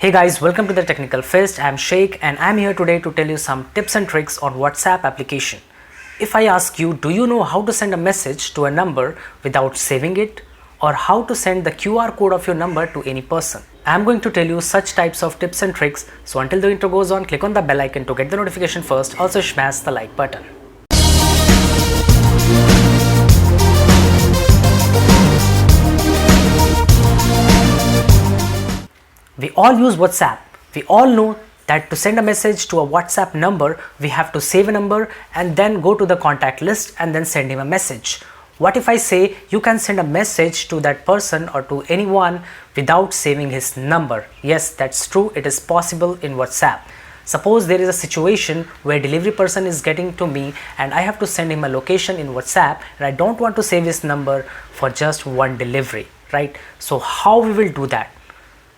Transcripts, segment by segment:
Hey guys, welcome to the Technical Fest. I'm Sheikh and I'm here today to tell you some tips and tricks on WhatsApp application. If I ask you, do you know how to send a message to a number without saving it? Or how to send the QR code of your number to any person? I'm going to tell you such types of tips and tricks. So until the intro goes on, click on the bell icon to get the notification first. Also smash the like button. We all use WhatsApp. We all know that to send a message to a WhatsApp number, we have to save a number and then go to the contact list and then send him a message. What if I say you can send a message to that person or to anyone without saving his number? Yes, that's true. It is possible in WhatsApp. Suppose there is a situation where delivery person is getting to me and I have to send him a location in WhatsApp and I don't want to save his number for just one delivery, right? So how we will do that?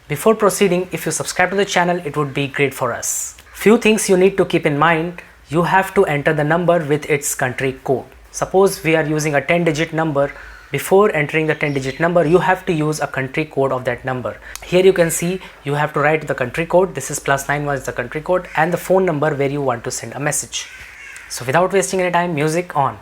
Before proceeding, if you subscribe to the channel, it would be great for us. Few things you need to keep in mind. You have to enter the number with its country code. Suppose we are using a 10-digit number. Before entering the 10-digit number, you have to use a country code of that number. Here you can see you have to write the country code. This is +91 is the country code and the phone number where you want to send a message. So without wasting any time, music on.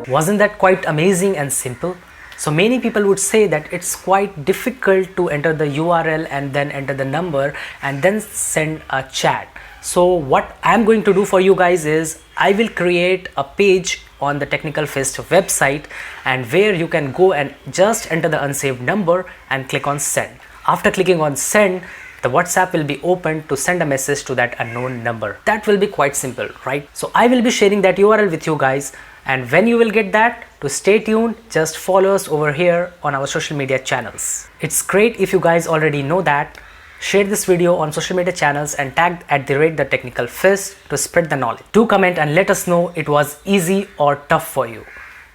Wasn't that quite amazing and simple? So many people would say that it's quite difficult to enter the URL and then enter the number and then send a chat. So what I'm going to do for you guys is I will create a page on the Technical Fest website and where you can go and just enter the unsaved number and click on send. After clicking on send, the WhatsApp will be opened to send a message to that unknown number. That will be quite simple, right? So I will be sharing that URL with you guys, and when you will get that, to stay tuned, just follow us over here on our social media channels. It's great if you guys already know that. Share this video on social media channels and tag @the Technical Fest to spread the knowledge. Do comment and let us know it was easy or tough for you.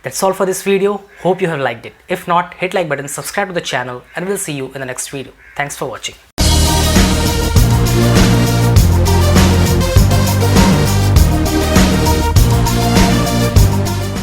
That's all for this video. Hope you have liked it. If not, hit like button, subscribe to the channel, and we'll see you in the next video. Thanks for watching.